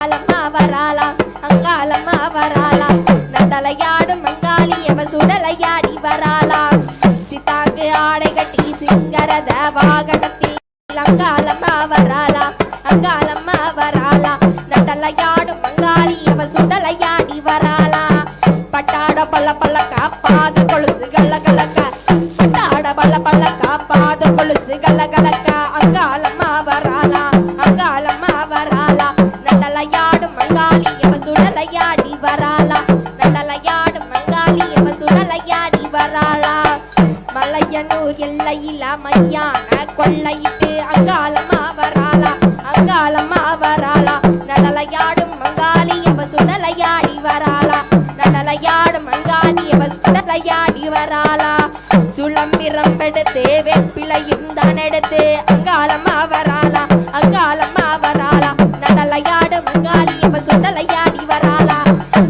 அங்காளம்மா வராளா, அங்காளம்மா வராளா, நந்தலையாடும் மங்காளியவ சுடலையாடி வராளா. சித்தாங்கு ஆடை கட்டி சிங்கரத வாகனத்தில் அங்காளம்மா வராளா, அங்காளம்மா வராளா, நந்தலையாடும் மங்காளியவ சுடலையாடி வராளா. பட்டாட பல்ல பல்ல காப்பாத கொலுசு கல்ல கலக்க, பட்டாட பல்ல பல்ல காப்பாத கொலுசு கல்ல கலக்க. அங்காளம்மா வராளா, அங்காளம்மா வராளா, நந்தலையாடும் மங்காளியவ சுடலையாடி வராளா, நந்தலையாடும் மங்காளியவ சுடலையாடி வராளா. மலையனூர் எல்லையில மையான கொள்ளையிட்டு அங்காளம்மா வராளா, அங்காளம்மா வராளா, நந்தலையாடும் மங்காளியவ சுடலையாடி வராளா, நந்தலையாடும் மங்காளியவ சுடலையாடி வராளா. சுளம்பிரம்பெடுத்து வெப்பிலையும் தான் எடுத்து அங்காளம்மா வராளா, அங்காளம்மா வராளா, நந்தலையாடும் மங்காளியவ சுடலையாடி வராளா.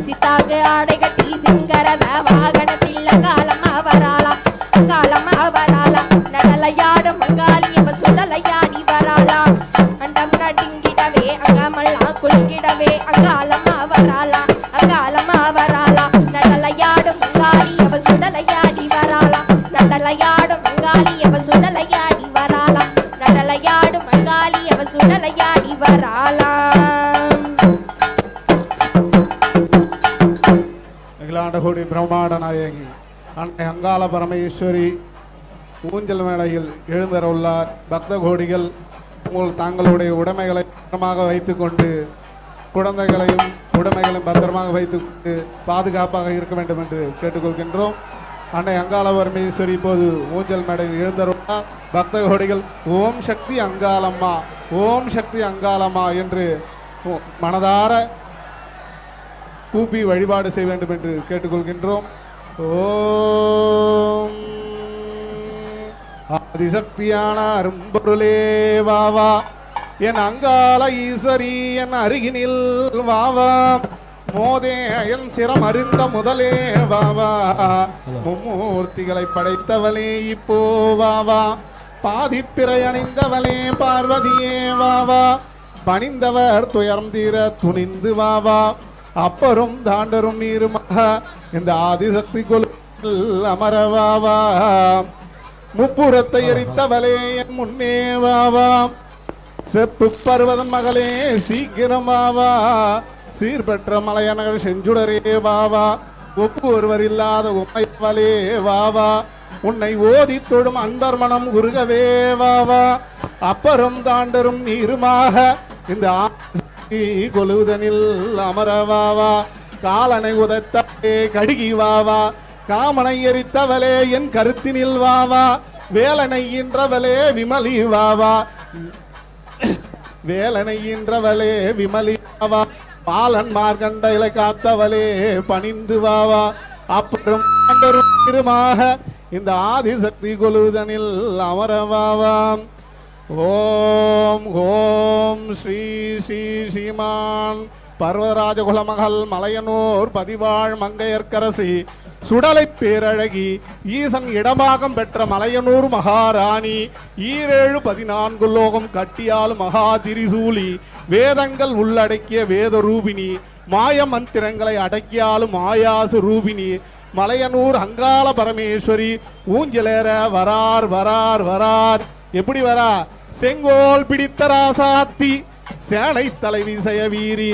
சித்தாங்கு ஆடை கட்டி சிங்கரத வாகனத்தில் அங்காளம்மா வராளா, அங்காளம்மா வராளா, நந்தலையாடும் மங்காளியவ சுடலையாடி வராளா. அண்டம் நடுங்கிடவே அங்கமெல்லாம் குலுங்கிடவே அங்காளம்மா வராளா, அங்காளம்மா வராளா, நந்தலையாடும் மங்காளியவ சுடலையாடி வராளா, நந்தலையாடும் மங்காளியவ சுடலையாடி வராளா, நந்தலையாடும் மங்காளியவ சுடலையாடி வராளா. அகிலாண்டகோடி பிரம்மாண்ட நாயகி அன்னை அங்காள பரமேஸ்வரி ஊஞ்சல் மேடையில் எழுந்தருள்ளார். பக்த கோடிகள் தங்களுடைய உடைமைகளை பத்திரமாக வைத்துக்கொண்டு குழந்தைகளையும் உடைமைகளையும் பத்திரமாக வைத்துக்கொண்டு பாதுகாப்பாக இருக்க வேண்டும் என்று கேட்டுக்கொள்கின்றோம். அன்னை அங்காள பரமேஸ்வரி இப்போது ஊஞ்சல் மேடையில் எழுந்தருள்ளார். பக்த கோடிகள் ஓம் சக்தி அங்காளம்மா, ஓம் சக்தி அங்காளம்மா என்று மனதார கூப்பி வழிபாடு செய்ய வேண்டும் என்று கேட்டுக்கொள்கின்றோம். ஓம் ஆதிசக்தியான அரும்பொருளே வாவா, என் அங்காள ஈஸ்வரி என் அருகினில் வாவா, மோதே என் சிரம் அறிந்த முதலே வாவா, மும்மூர்த்திகளை படைத்தவளே இப்போ வாவா, பாதிப்பிறை அணிந்தவளே பார்வதியே வாவா, பணிந்தவர் துயரம் தீர துணிந்து வாவா, அப்பரும் தாண்டரும் நீருமாக இந்த ஆதிசக்தி கொலுவில் அமரவாவா, முப்புறத்தை எரித்தவளே என் முன்னே வாவா, செப்பு பர்வதம் மகளே சீக்கிரமாவா, சீர்பெற்ற மலையனகள் செஞ்சுடரே வாவா, ஒப்பு ஒருவர் இல்லாத உமைவலே வாவா, உன்னை ஓதி தொழும் அன்பர் மனம் உருகவே வாவா, அப்பரும் தாண்டரும் நீருமாக இந்த கொலுதனில் அமரவாவா, காலனை உதைத்தவளே கடுகி வாவா, காமனை எரித்தவளே என் கருத்தினில் வாவா, வேலனை ஈன்றவளே விமலி வாவா, வேலனை ஈன்றவளே விமலி வாவா, பாலன் மார்கண்டையிலை காத்தவளே பணிந்து வாவா, அப்புறம் இருமாக இந்த ஆதிசக்தி கொலுதனில் அமரவாவா. ஓம் ஓம் ஸ்ரீ ஸ்ரீ ஸ்ரீமான் பர்வராஜகுலமகள் மலையனூர் பதிவாழ் மங்கையர்க்கரசி சுடலை பேரழகி ஈசன் இடமாகம் பெற்ற மலையனூர் மகாராணி, 7 லோகம் கட்டியால் மகா திரிசூலி, வேதங்கள் உள்ளடக்கிய வேத ரூபினி, மாய மந்திரங்களை அடக்கியாலும் மாயாசு ரூபினி, மலையனூர் அங்காள பரமேஸ்வரி ஊஞ்சலேற வரார் வரார் வரார். எப்படி வரா? செங்கோல் பிடித்த ராசாத்தி சேனை தலைவி செயவீரி.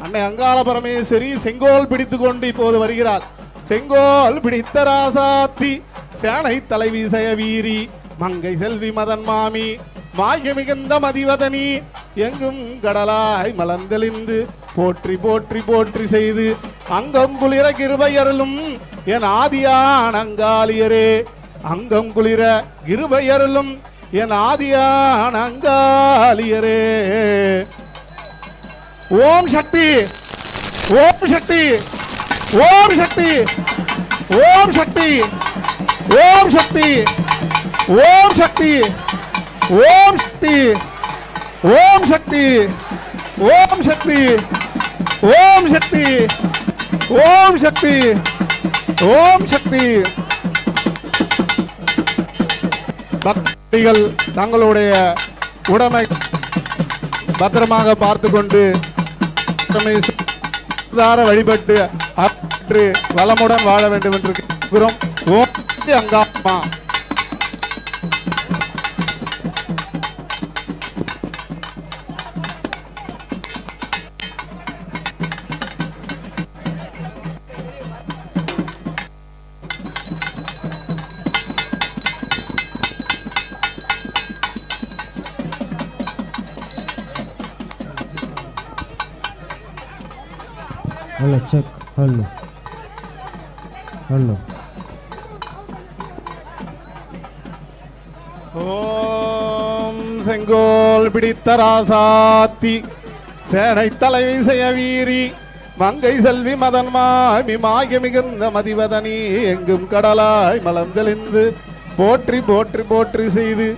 அன்னை அங்காள பரமேஸ்வரி செங்கோல் பிடித்து கொண்டு இப்போது வருகிறார். செங்கோல் பிடித்த ராசாத்தி சேனை தலைவி செயவீரி, மங்கை செல்வி மதன் மாமி மாய மிகுந்த மதிவதனி, எங்கும் கடலாய் மலர்ந்தெளிந்து போற்றி போற்றி போற்றி செய்து அங்கங்குளிர கிருபையருளும் என் ஆதியான் அங்காளியரே, அங்கங்குளிர கிருபையருளும் என் ஆதியான் அங்காளியரே. ஓம் சக்தி, ஓம் சக்தி, ஓம் சக்தி, ஓம் சக்தி, ஓம் சக்தி, ஓம் சக்தி, ஓம் சக்தி, ஓம் சக்தி, ஓம் சக்தி, ஓம் சக்தி, ஓம் சக்தி, ஓம் சக்தி. பக்திகள் தங்களுடைய உடைமை பத்திரமாக பார்த்து கொண்டு பரமேஸ்வர வழிபட்டு அற்று வளமுடன் வாழ வேண்டும் என்று கேட்கிறோம். ஓம் Angalamma. Hello, check. Hello. Hello. ஓம் செங்கோல் பிடித்த ராசாத்தி சேனை தலைவி செய்ய வீரி மங்கை செல்வி மதன்மாமி மாய மிகுந்த மதிவதனி எங்கும் கடலாய் மலம் தெளிந்து போற்றி போற்றி போற்றி செய்து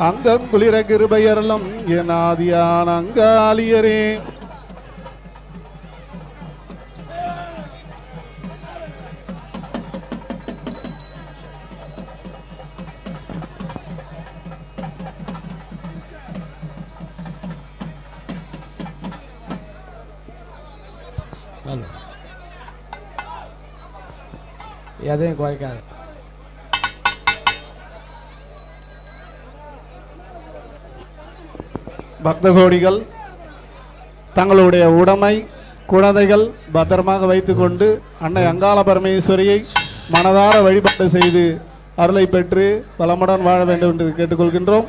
அங்கங்குளிர கிருபையரலம் என் ஆதியான அங்காளியரே. எதையும் குறைக்காது. பக்த கோடிகள் தங்களுடைய உடைமை குழந்தைகள் பத்திரமாக வைத்துக்கொண்டு அன்னை அங்காள பரமேஸ்வரியை மனதார வழிபாடு செய்து அருளை பெற்று வளமுடன் வாழ வேண்டும் என்று கேட்டுக்கொள்கின்றோம்.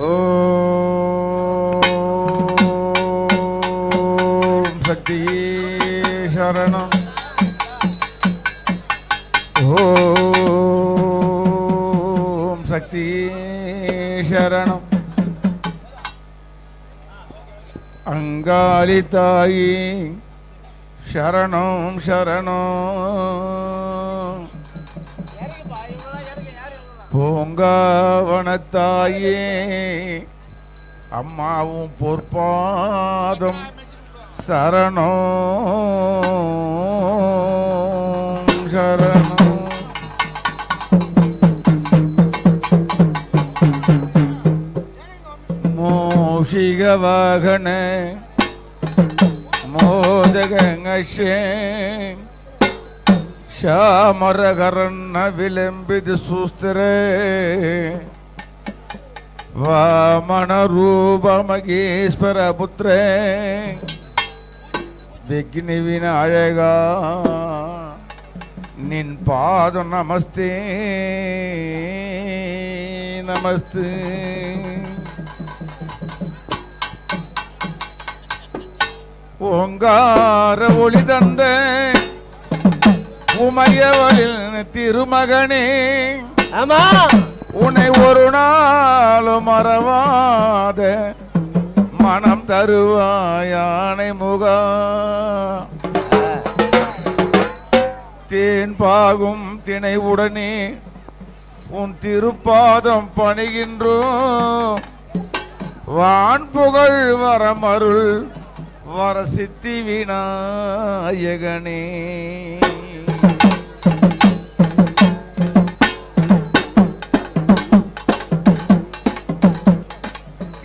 ஓம் சக்தி சரணம். ஓம் சக்தி சரணம். அங்காளி தாயி சரணம் சரணம். பூங்காவனத்தாயே அம்மாவும் பொற்பாதம் சரணம் சரணம். மூஷிக வாகன மோதகங்கஷே ಶ್ಯಾಮರಗರನ್ನ ವಿಲಂಬಿದ ಸುಸ್ತಿರೆ ವಾಮನ ರೂಪ ಮಗೇಶ್ವರ ಪುತ್ರೇ ವಿಘ್ನ ವಿನಾಯಕ ನಿನ್ ಪಾದ ನಮಸ್ತೆ ನಮಸ್ತೆ. ஓங்கார ஒளி தந்த உமையவளில் திருமகனே ஆமா உன்னை ஒரு நாளும் மறவாத மனம் தருவாயானை முகா. தேன் பாகும் திணை உடனே உன் திருப்பாதம் பணிகின்றோம். வான் புகழ் வரமருள் வர சித்தி விநாயகனே.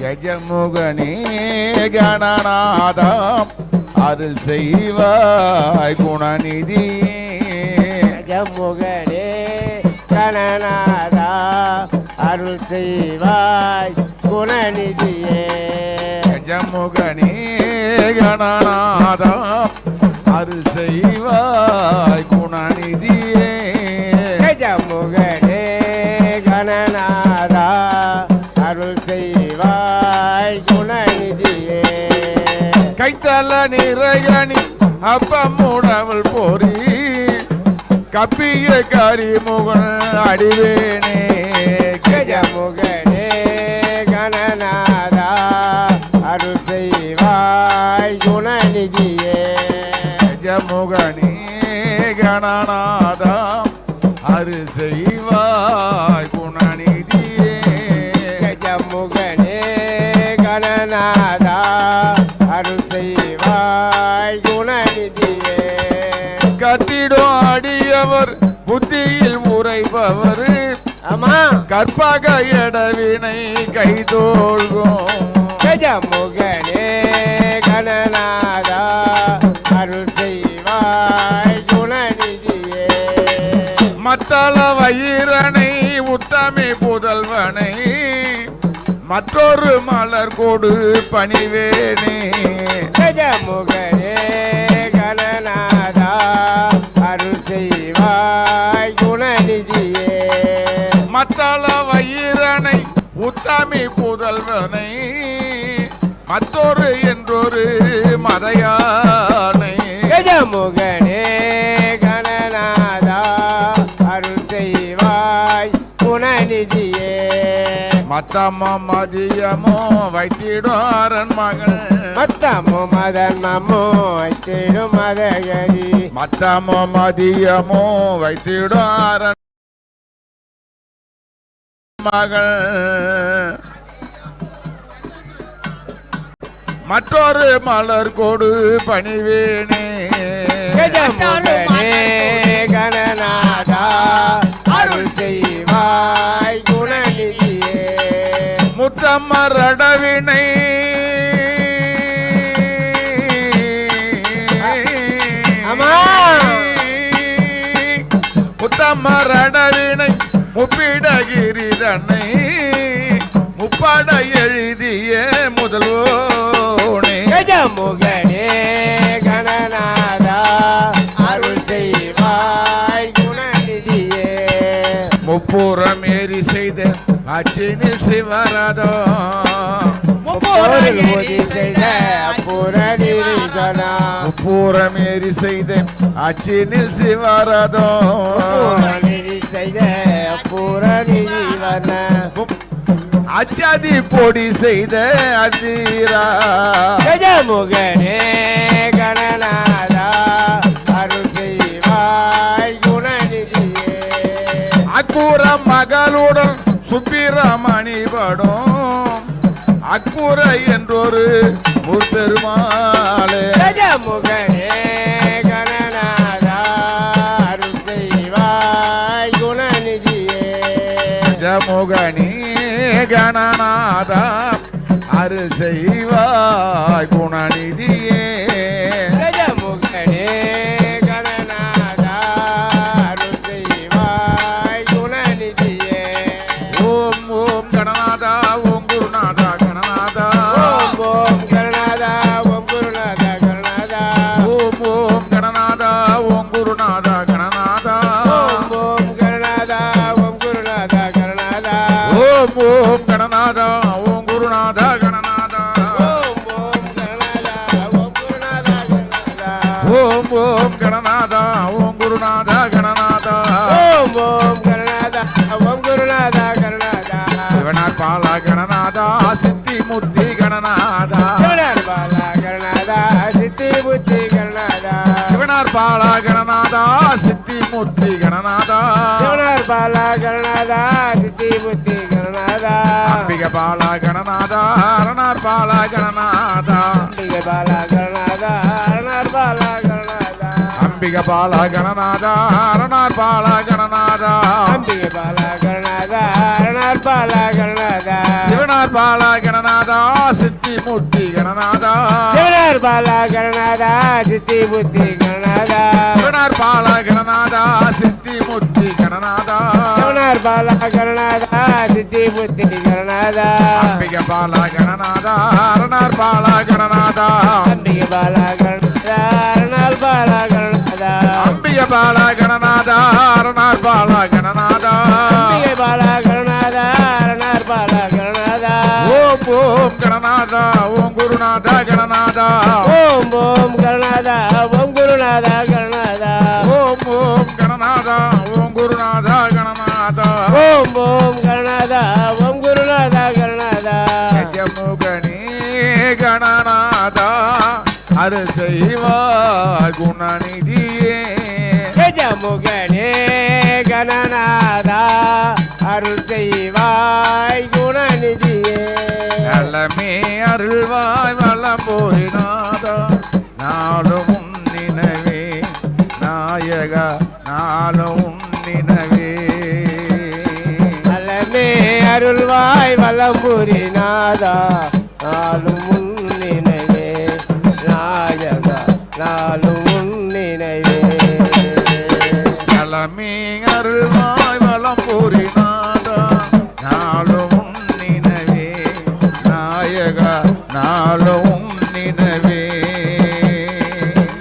கஜமுகனே கணநாதம் அருள் செய்வாய் குணநிதி. கஜமுகனே கணநாதா அருள் செய்வாய் குணநிதியே. கஜமுகனே கணநாதம் அருள் செய்வாய் குணநிதியே. கஜமுகனே கணநாதா அருள் செய்வாய் குணநிதியே. கைத்தல நிறையணி அப்பம் உணவல் போரி கப்பிய கரிமுகன் அடிவேனே. கஜமுகனே கணநாதா அருள் செய்வாய் குணநிதியே. கஜமுகனே கணநாதம் அருள் செய்வாய் குணநிதியே. கஜமுகனே கணநாதா அருள் செய்வாய் குணநிதியே. கட்டிட வைத்திடும் அடியவர் புத்தியில் உரைபவர் ஆமா கற்பக எடவினை கைதோள்கும் கஜமுகனே கணநாதா அருள் செய்வாய் குணநிதியே மத்தள வயிரனை உத்தமி புதல்வனை மற்றொரு மலர் கொடு பணிவேனே கஜமுகனே கணநாதா அருள் செய்வாய் குணநிதியே மத்தள வயிரனை உத்தமி புதல்வனை மற்றொரு என்றொரு மதையானை கஜமுகனே கணநாதா அருள் செய்வாய் குணநிதியே மத்தமோ மதியமோ வைத்திடாரன் மகள் மத்தமோ மதன் மமோ தேடும் மதகரி மத்தமோ மதியமோ வைத்திடாரன் மகள் மற்றொரு மலர் கொடு பணிவேனே கஜமுகனே கணநாதா அருள் செய்வாய் குணநிதியே முத்தம்மரடவினை ஆமா. முத்தம்மரடவினை முப்பிடகிரி தன்னை முப்பாட எழுதிய முதல்வோனே கஜமுகனே கணநாதா அருள் செய்வாய் குணநிதியே முப்புறம் ஏறி செய்த அச்சினில் சிவராதோ முப்பொருள் உதவி செய்த புறநிதிகனா முப்புறம் ஏறி செய்த அச்சினில் சிவராதோ புறநிதி செய்த புறநிதிவன அச்சாதி பொடி செய்த அதிரா கஜமுகனே கணநாதா அருள் செய்வாய் குணநிதியே அக்கூர மகளுடன் சுப்பிரமணி படும் அக்கூர என்றொரு முற்பெருமாளே கஜமுகனே கணநாதா அருள் செய்வாய் குணநிதியே ஜமுகனி கணநாதா அரு செய்வாய் குணநிதியே கஜமுகனே கணநாதா அருள் செய்வாய் குணநிதியே ஓம் ஓம் கணநாதா ஓம் குருநாதா கணநாதா ஓம் ஓம் கணநாதா ஓம் குருநாதா கணநாதா ஓம் ஓம் கணநாதா ஓம் குருநாதா கணநாதா ஓம் ஓம் கணநாதா ஓம் குருநாதா கணநாதா ஓம் ஓம் கணநாதா ஓம் குருநாதா கணநாதா ஓம் ஓம் கணநாதா ஓம் குருநாதா கணநாதா ஓம் ஓம் கணநாதா ஓம் குருநாதா கணநாதா ஓம் ஓம் கணநாதா கணநாதா சிவனார் பாலா கணநாதா சித்தி முத்தி கணநாதா சிவனார் பாலா கணநாதா சித்தி புத்தி கணநாதா சிவனார் பாலா கணநாதா சித்தி முத்தி கணநாதா சிவனார் பாலா கணநாதா சித்தி புத்தி கணநாதா அம்பிக பாலா கணநாதா அரணார் பாலா கணநாதா அம்பிகை பாலா கணநாதா அரணார் பாலா கணநாதா அம்பிக பாலா கணநாதா அரணார் பாலா கணநாதா அம்பிகை பாலா கணநாதா அரணார் பாலா கணநாதா சிவனார் பாலா கணநாதா சித்தி முத்தி கணநாதா சிவனார் பாலா கணநாதா சித்தி புத்தி கணநாதா சிவனார் பாலா கணநாதா சித்தி முத்தி கணநாதா சிவனார் பாலா கணநாதா சித்தி புத்தி கணநாதா அம்பிக பாலா கணநாதா அரணார் பாலா கணநாதா அம்பிகை பாலா கணநாதா அரணார் பாலா கணநாதா அம்பிக பாலா கணநாதா அரணார் பாலா கணநாதா அம்பிகை பாலா கணநாதா அரணார் பாலா கணநாதா ஓம் ஓம் கணநாதா ஓம் குருநாதா கணநாதா ஓம் ஓம் கணநாதா ஓம் குருநாதா கணநாதா ஓம் ஓம் கணநாதா ஓம் குருநாதா கணநாதா ஓம் ஓம் கணநாதா ஓம் குருநாதா கணநாதா கஜமுகனே கணநாதா அரு செய்வாய் குணநிதியே கஜமுகனே கணநாதா அருள் செய்வாய் குணநிதியே நலமே அருள்வாய் வளம் போரினாதா நாளும் நினைவே நாயக நாயக நாளும் நினவே நலமே அருள்வாய் வலம்புரி நாதா நாளும் நினைவே நாயக நாளும் நினைவே நலமே அருள்வாய் வலம்புரி நாதா நாளும் நினவே நாயக நாளும் நினவே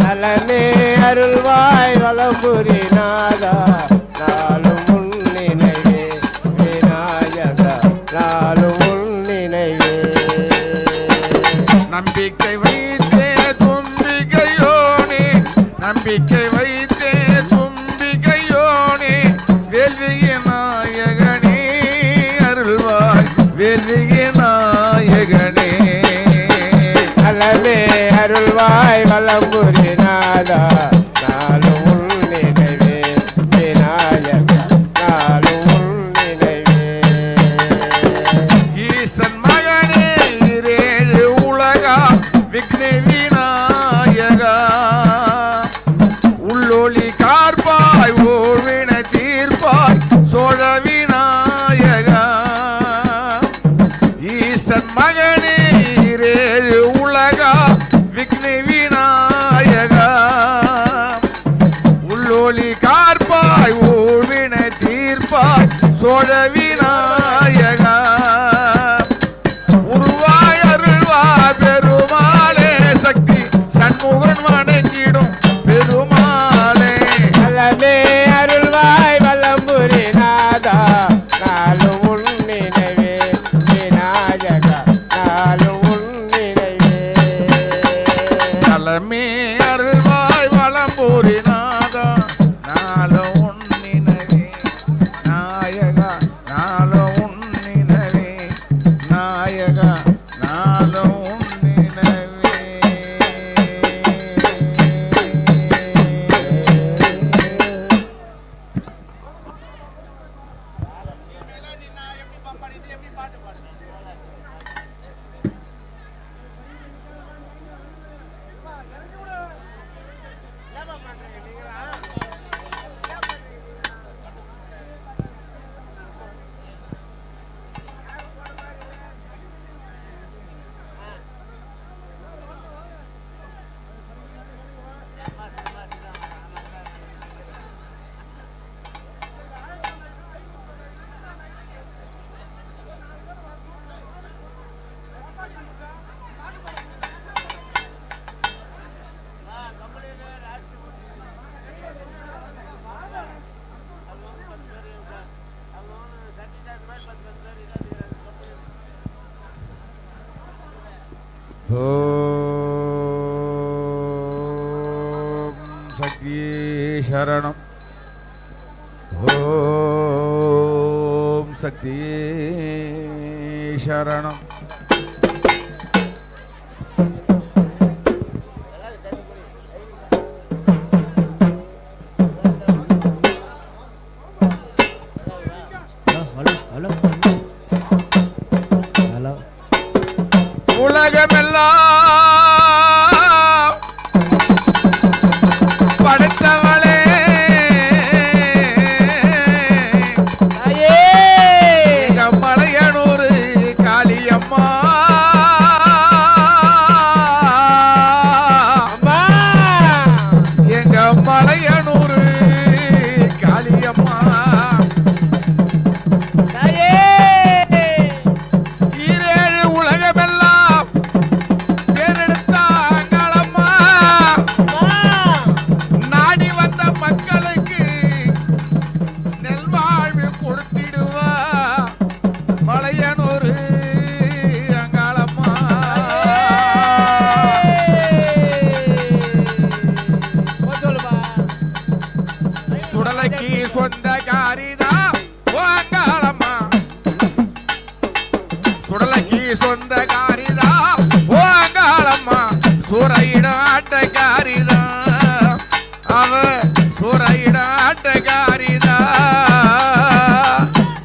நலமே அருள்வாய் வலம்புரி நாதா நாளும் நினைவே விநாயக நாளும் நினைவே நம்பிக்கை வைத்தே தும்பிக்கையோனே நம்பிக்கை வைத்தே தும்பிக்கையோனே வேள்விய நாயகனே அருள்வாய் வேள்விய நாயகனே நலமே அருள்வாய் வலம்புரி நாதா நாளும் நினைவே விநாயக நாளும் நினைவே ஈசன் மகனே இரேழு உலகா விக்ன விநாயகா உள்ளொளி கார்பாய் ஓவின தீர்ப்பாய் சோழ விநாயகா ஈசன் மகனே இரேழு உலகா விக்ன விநாயகா உள்ளொளி கார்பாய் ஓவின தீர்ப்பாய் சோழ விநாயகா உருவாய் அருள்வாய் பெருமாளே சக்தி சண்முகன் வணங்கிடும் பெருமாளே நலமே அருள்வாய் வலம்புரி நாதா நாளும் நினைவே விநாயக நாளும் நினைவே நலமே அருள்வாய் வலம்புரி நாதா நாளும் நினவே நாயகா நாளும் நினவே நாயகா நாளும் நினவே ஓம் சக்தியே சரணம் ஓம் சக்தியே சரணம் உலகமெல்லாம் படைத்தவளே எங்க மலையனூர் காளியம்மா எங்க மலையனூர் காளியம்மா ஈரேழு உலகமெல்லாம் தேர்ந்தெடுத்தாங்களம்மா நாடி வந்த மக்களுக்கு நெல்வாழ்வு கொடுத்திடுவா மலையனூர் அங்காளம்மா சுடலைக்கு சொந்த காரிதான் அங்காளம்மா சுடலைக்கு சொந்த காரிதான் அங்காளம்மா சூறையிட ஆட்டக்காரிதான் அவ சூறையிட ஆட்டக்காரிதான்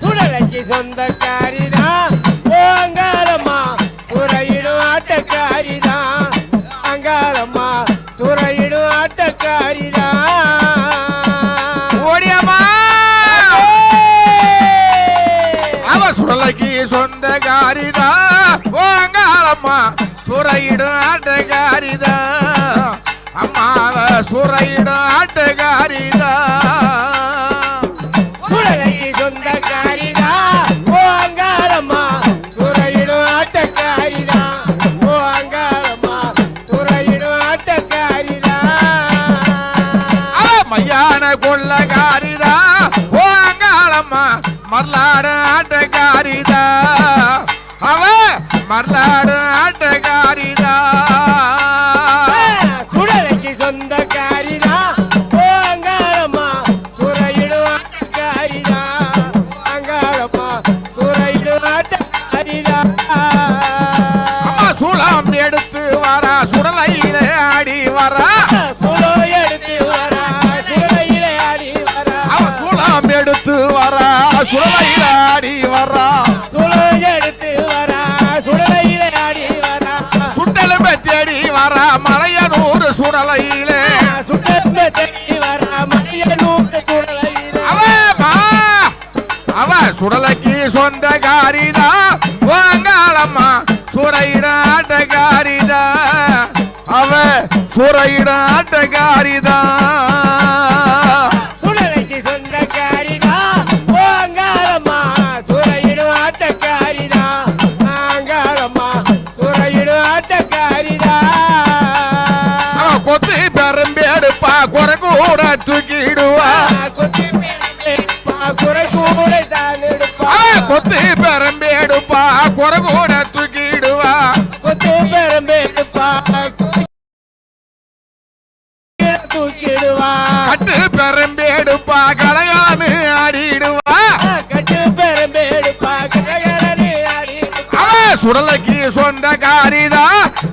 சுடலைக்கு சொந்தக்காரிதான் அங்காளம்மா சுரையிடும் ஆட்டக்காரிதான் அங்காளம்மா சுரையிடும் ஆட்டக்காரிதான் சூறையிடும் ஆட்டக்காரிதா அம்மாவ சூறையிடும் ஆட்டக்காரிதா சுடலைக்கு சொந்தக்காரிதா ஓ அங்காளம்மா சூறையிடும் ஆட்டக்காரிதா ஓ அங்காளம்மா சூறையிடும் ஆட்டக்காரிதா மையான கொள்ளக்காரிதா ஓ அங்காளம்மா மல்லாடு ஆட்டக்காரிதா அவ மல்லாடு ஆட்டக்காரிதா சுடலைக்கு சொந்தக்காரிதா ஓ அங்காளம்மா சூறையிடும் ஆட்டக்காரிதா அங்காளம்மா சூறையிடும் ஆட்டக்காரிதா அம்மா சூளம் எடுத்து வரா சுடலையில ஆடி வரா சுலோ எடுத்து வரா சுடலையிலே ஆடி வரா அவ சூளம் எடுத்து வரா சுடலையில ஆடி வரா சுலோ எடுத்து வரா சுடலையிலே ஆடி வரா சுட்டெலும்பை தேடி வரா மலையனூர் சுடலையிலே சுட்டெலும்பை தேடி வரா மலையனூர் சுடலையிலே அவ சுடலைக்கு சொந்தக்காரிதா வாங்காளம்மா சூறையிட ஆட்டக்காரிதா அவ சூறையிட ஆட்டக்காரிதா சுடலைக்கு சொந்தக்காரிதா ஓ அங்காளம்மா சூறையிடும் ஆட்டக்காரிதா அங்காளம்மா சூறையிடும் ஆட்டக்காரிதா அவ கொத்து பெரும்பேடுப்பா குறை கூட தூக்கிடுவா கொத்தி குறை கூட தான் எடுப்பா கொத்து பெரும்பேடுப்பா குறை கூட தூக்கிடுவா கொத்து பெரும்பு எடுப்பா தூக்கிடுவா கட்டு பெரும்பேடுப்பா கலகாமி ஆடிடுவா கட்டு பெரும்பு எடுப்பா கடகடனே ஆடி அவ சுடலைக்கு சொந்தக்காரிதா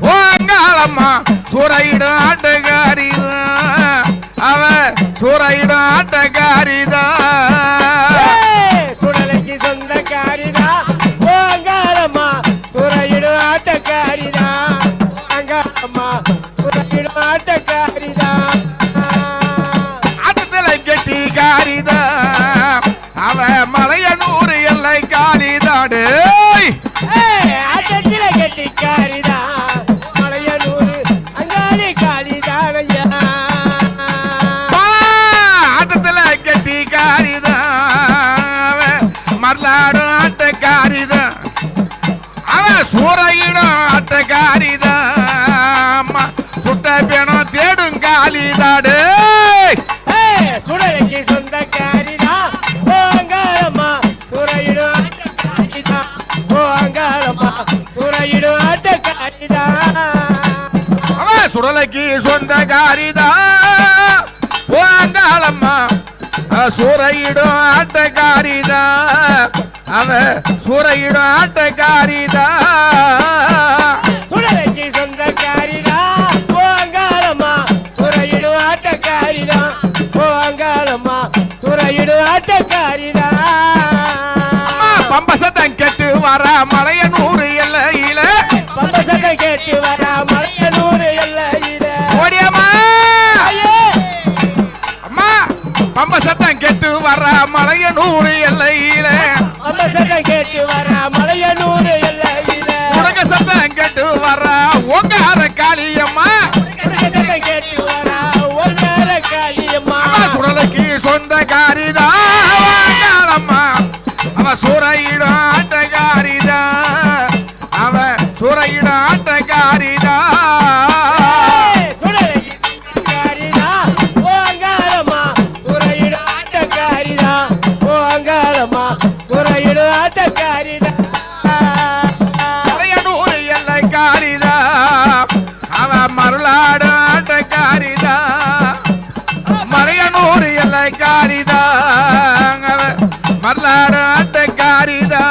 ஓ அங்காளம்மா சூறையிட ஆட்டக்காரிதா அவ சூறையிட ஆட்டக்காரிதா சுடலைக்கு சொந்தக்காரிதா ஓ அங்காளம்மா சூறையிடும் ஆட்டக்காரிதா அங்காளம்மா சூறையிடும் ஆட்டக்காரிதா ஆட்டத்துல கெட்டி காரிதா அவ மலையனூர் எல்லை காரிதாடு ஆட்டத்தில கெட்டிக்காரிதா மலையனூர் அங்காளி காரிதானையா ஆட்டத்துல கெட்டி காரிதா அவ மல்லாடு ஆட்டக்காரிதா அவ சூறையிடும் ஆட்டக்காரிதா சுட்ட பேனம் தேடும் காலிதாடு சுடலைக்கு சொந்தக்காரிதா ஓ அங்காளம்மா சூறையிடும் ஆட்டக்காரிதா ஓ அங்காளம்மா சூறையிடும் ஆட்டக்காரிதா அவ சுடலைக்கு சொந்தக்காரிதா ஓ அங்காளம்மா சூறையிடும் ஆட்டக்காரிதா அவ சூறையிடும் ஆட்டக்காரிதா சுடலைக்கு சொந்தக்காரிதா ஓ அங்காளம்மா சூறையிடும் ஆட்டக்காரிதா ஓ அங்காளம்மா சூறையிடும் ஆட்டக்காரிதா பம்பசத்தம் கெட்டு வர மலையனூர் எல்லையில பம்பசத்தை கேட்டு வரா மலையனூர் எல்லையில ஓடியம்மா அம்மா பம்பசத்தம் கெட்டு வர மலையனூர் எல்லையில பம்பசத்தை கேட்டு வரா மலையனூர் எல்லையில உனக்கு சத்தம் கெட்டு வர உங்கார காளியம்மா பம்பசத்தை கேட்டு வரா ஒரு நேர காளியம்மா சுடலைக்கு சொந்தக்காரிதா வாங்காளம்மா அவ சூறையிடும் ஆட்டக்காரிதா அவ சூறையிடும் ஆட்டக்காரிதா சுடலைக்கு சொந்தக்காரிதா ஓ அங்காளம்மா சூறையிடும் ஆட்டக்காரிதா ஓ அங்காளம்மா சூறையிடும் ஆட்டக்காரிதா மலையனூர் எல்லை காரிதா அவ மருளாடு ஆட்டக்காரிதா மலையனூர் எல்லை காரிதா அவ மருளாடு ஆட்டக்காரிதா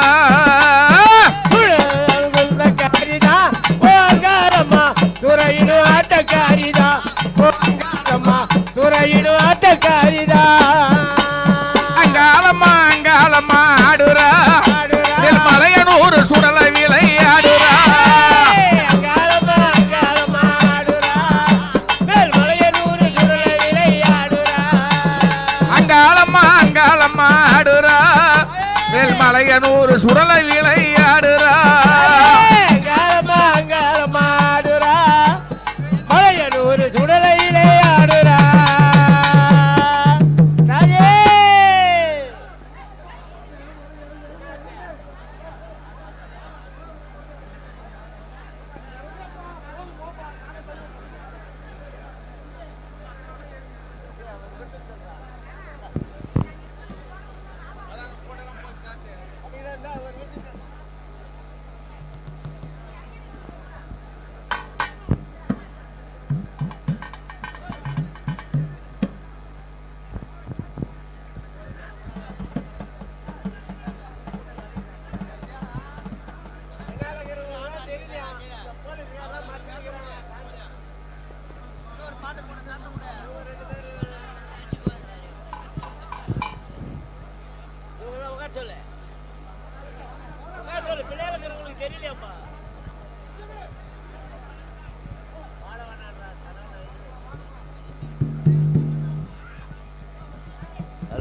சொந்தக்காரிதா ஓ அங்காளம்மா சூறையிடும் ஆட்டக்காரிதா ஓ அங்காளம்மா சூறையிடும் ஆட்டக்காரிதா அங்காளம்மா அங்காளம்மா ஆடுறா மலையனூர் சுடல விளையாடுறா அங்காளம்மா அங்காளம்மா ஆடுறா மேல் மலையனூர் சுடலை விளையாடுறா அங்காளம்மா அங்காளம்மா ஆடுறா மலையனூர் சுடல விளையாடுறா அங்காளம்மா அங்காளம்மா ஆடுறா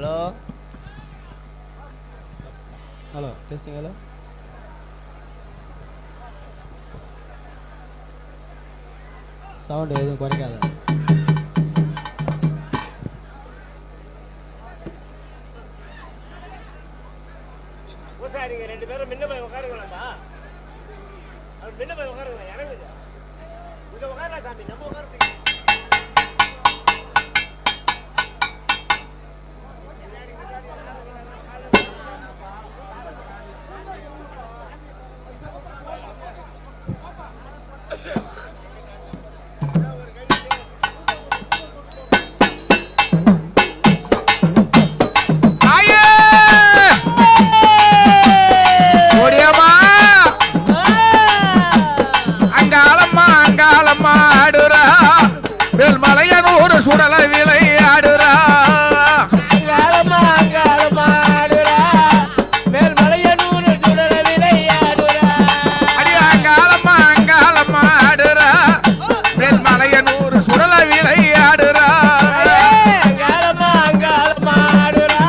hello hello testing. Hello sound எதுவும் குறைக்காத. நீங்க 2 பேரும் முன்ன போய் உட்காருங்களா? முன்ன போய் உட்காருங்க. எனக்கு இங்க உட்காரலாம் சாமி, நம்ம உட்காருங்க. சுடல விளையாடுறா அங்காளம்மா அங்காளம்மாடுறா, மேல்மலையனூர் சுடல விளையாடுறா. அடி அங்காளம்மா அங்காளம்மாடுறா, மேல்மலையனூர் சுடல விளையாடுறா. அங்காளம்மா அங்காளம்மாடுறா,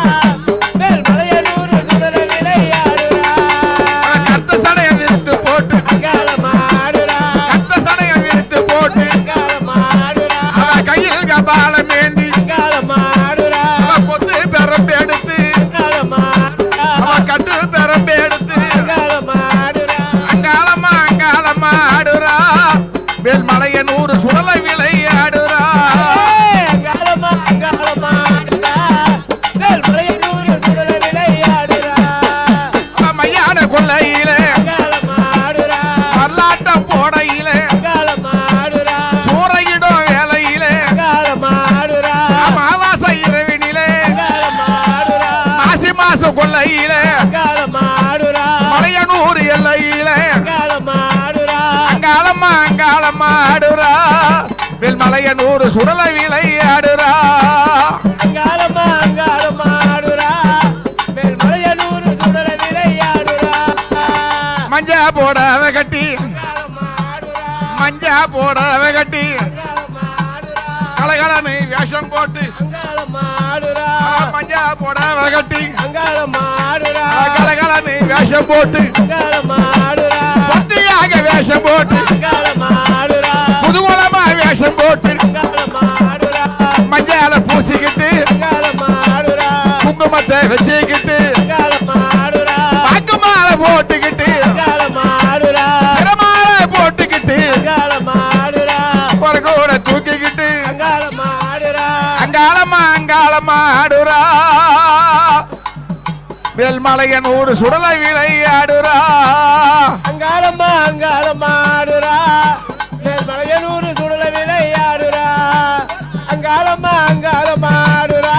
மேல்மலையனூர் சுடல விளையாடுறா. கத்த சடைய விரித்து போட்டு அங்காளம்மாடுறா, கத்த சடைய விரித்து போட்டு அங்காளம்மாடுறா, அவ கையில் கபாலம் ஏந்தி அங்காளம்மாடுறா, அவ கொத்து பெரம்பு எடுத்து அங்காளம்மாடுறா, அவ கட்டு பெரம்பு எடுத்து அங்காளம்மாடுறா. அங்காளம்மா அங்காளம்மாடுறா, மேல்மலையனூர் சுடல விளையாடுறா. அங்காளம்மா அங்காளம்மாடுறா, மேல்மலையனூர் சுடல விளையாடுறா. அவ மையான கொல்லையிலே அங்காளம்மாடுறா, வரலாட்டம் போடையிலே அங்காளம்மாடுறா, சூறையிடும் வேலையிலே அங்காளம்மாடுறா, அமாவாசை இரவினிலே அங்காளம்மாடுறா, மாசி கொல்லையிலே அங்காளம்மாடுறா, மலையனூர் எல்லையிலே அங்காளம்மாடுறா, அங்காளம்மா அங்காளம்மாடுறா, மேல்மலையனூர் சுடல விளையாடுறா. அங்காளம்மா அங்காளம்மாடுறா, மேல்மலையனூர் சுடல விளையாடுறா. மஞ்சா போடவ கட்டி அங்காளம்மாடுறா, மஞ்சா போடவ கட்டி அங்காளம்மாடுறா, கலகலன்னு வேஷம் போட்டு அங்காளம்மாடுறா, மஞ்சா போடவ கட்டி அங்காளம்மாடுறா, கலகலன்னு வேஷம் போட்டு அங்காளம்மாடுறா, பத்தியாக வேஷம் போட்டு அங்காளம்மாடுறா, புதுகுலமா வேஷம் போட்டு அங்காளம்மாடுறா, மஞ்சால பூசிக்கிட்டு அங்காளம்மாடுறா, குங்குமத்தை வச்சுக்கிட்டு அங்காளம்மாடுறா, பாக்கு மாலை போட்டுக்கிட்டு அங்காளம்மாடுறா, சிரமாலை போட்டுக்கிட்டு அங்காளம்மாடுறா, ஒரு கூட தூக்கிக்கிட்டு அங்காளம்மாடுறா, அங்காளம்மா அங்காளம்மாடுறா, மேல்மலையனூர் சுடல விளையாடுறா. அங்காளம்மா அங்காளம்மாடுறா, மேல்மலையனூர் சுடல விளையாடுறா. அங்காளம்மா அங்காளம்மாடுறா,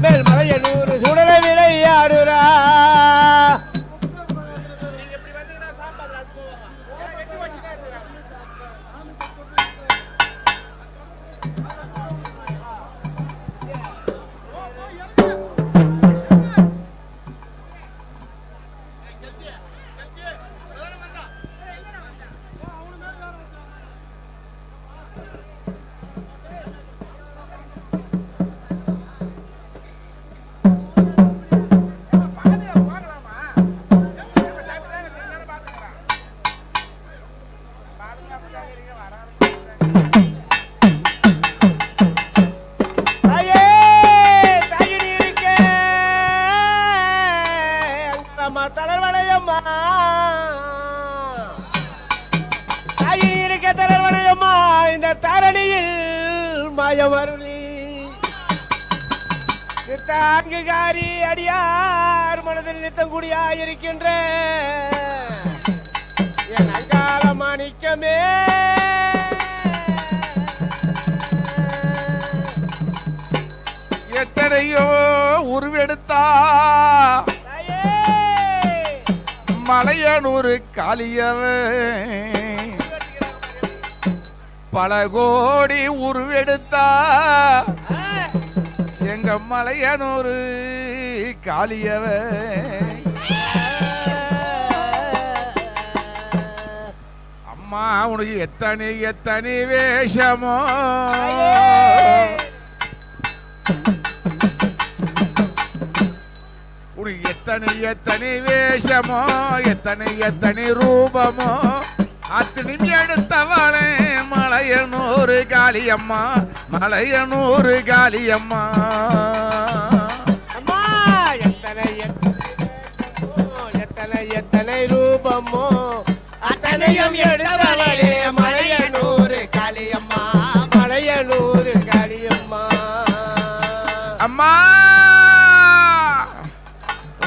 மேல்மலையனூர் சுடல விளையாடுறா. தாயே, தாயினி இருக்கே, அங்காளம்மா தளர்வளையம்மா. தாயினி இருக்க தளர்வளையம்மா, இந்த தாரணியில் மாயமருளி நித்தாங்குகாரி அடியார் மனதில் நித்தங்குடியா இருக்கின்ற என் அங்காள மாணிக்கமே. எத்தனையோ உருவெடுத்தா தாயே, மலையனூர் காளியவ பல கோடி உருவெடுத்தா எங்க மலையனூர் காளியவ அம்மா உனக்கு எத்தனை எத்தனை வேஷமோ உனக்கு எத்தனை எத்தனை வேஷமோ எத்தனை எத்தனை ரூபமோ அத்தனையும் எடுத்தவளே மலையனூர் காளியம்மா மலையனூர் காளியம்மா அம்மா எத்தனை எத்தனை எத்தனை ரூபமோ அத்தனையும் எடுத்தவளே மலையனூர் காளியம்மா மலையனூர் காளியம்மா அம்மா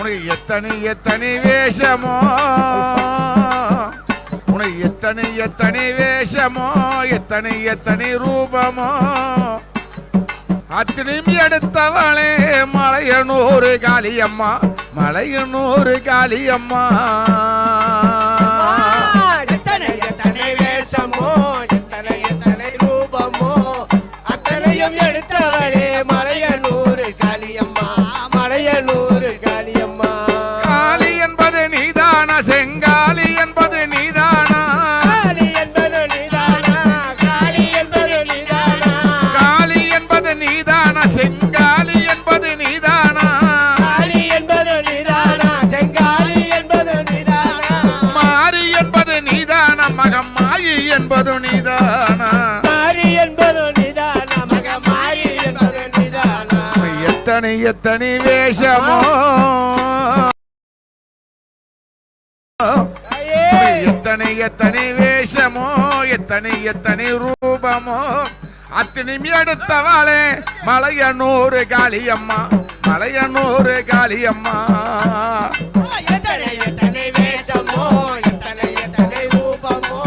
உனக்கு எத்தனை எத்தனை வேஷமோ உனக்கு எத்தனை எத்தனை வேஷமோ எத்தனை எத்தனை ரூபமோ அத்தனையும் எடுத்தவளே மலையனூர் காளியம்மா மலையனூர் காளியம்மா எத்தனை எத்தனை வேஷமோ எத்தனை எத்தனை ரூபமோ அத்தனையும் எடுத்தவளே மலையனூர் காளியம்மா மலையனூர் காளியம்மா காளி என்பது நீதான செங்காலி என்பது நீதானா காளி என்பது நீதானா காளி என்பது நீதானா காளி என்பது நீதான செங்காலி என்பது நீதானா காளி என்பது நீதானா செங்காலி என்பது நீதானா மாரி என்பது நீதான மகமாயி என்பது நீதானா மாரி என்பது நீதானா மகமாரி என்பது நீதானா எத்தனை எத்தனை வேஷமோ எத்தனை எத்தனை வேஷமோ எத்தனை எத்தனை ரூபமோ அத்தனையும் எடுத்தவாளே மலையனூர் காளியம்மா மலையனூர் காளியம்மா எத்தனை எத்தனை வேஷமோ எத்தனை எத்தனை ரூபமோ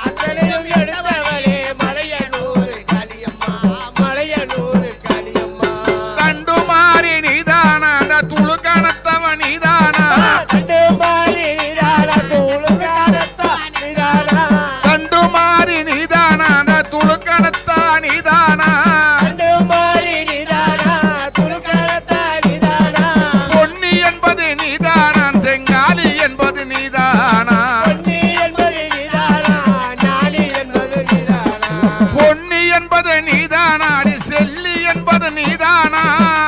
அத்தனையும் எடுத்தவளே மலையனூர் காளியம்மா மலையனூர் காளியம்மா கண்டு மாறி நீதானா அந்த துளுக்கணத்தவ நீதானா கண்டு மாறி நீதானா துளுக்கணத்தா நீதானா கண்டு மாறி நீதானா அந்த துளுக்கணத்தா நீதானா கண்டு மாறி நீதானா துளுக்கணத்தா நீதானா பொன்னி என்பது நீதானா செங்காலி என்பது நீதானா பொன்னி என்பது நீதானா ஞானி என்பது நீதானா பொன்னி என்பது நீதானா அடி செல்லி என்பது நீதானா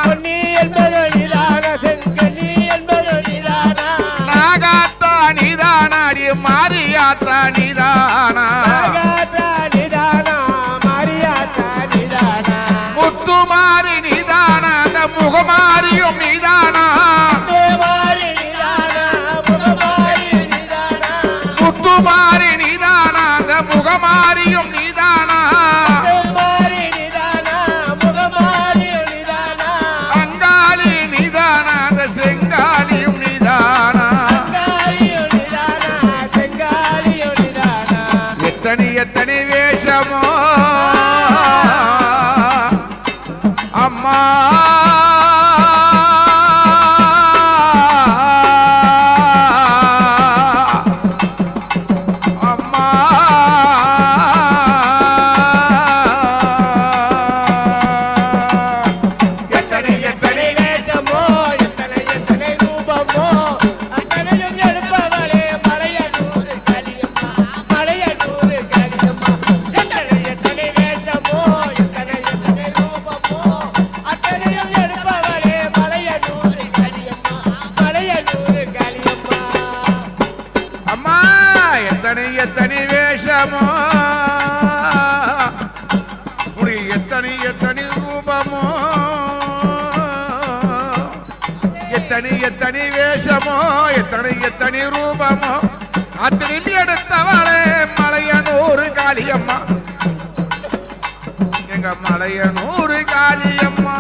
பொன்னி என்பது நீதானா செங்கனி என்பது நீதானா நாகாத்தா நீதானா அடி மாரியாத்தா நீதானா நாகாத்தா நீதானா மாரியாத்தா நீதானா முத்துமாரி நீதானா அந்த முகமாரியும் நீதானா மாரி நீதானா முகமாரி நீதானா முத்துமாரி நீதானா அந்த முகமாரியும் நீதானா மாரி நீதானா முகமாரி நீதானா அங்காளி நீதானா அந்த செங்காலியும் நீதானா செங்காலியோ நீதானா செங்காலியோ நீதானா எத்தனை எத்தனை வேஷமோ அம்மா அம்மா எத்தனை எத்தனை வேஷமோ எத்தனை எத்தனை ரூபமோ அத்தனையும் எடுப்பவளே மலையனூர் காளியம்மா மலையனூர் காளியம்மா எத்தனை எத்தனை வேஷமோ எத்தனை எத்தனை ரூபமோ அத்தனையும் எடுப்பவளே மலையனூர் காளியம்மா மலையனூர் காளியம்மா அம்மா எத்தனை எத்தனை வேஷமோ உனக்கு எத்தனை எத்தனை ரூபமோ எத்தனை எத்தனை வேஷமோ எத்தனை எத்தனை ரூபமோ அத்தனையும் எடுத்தவளே மலையனூர் காளியம்மா எங்க மலையனூர் காளியம்மா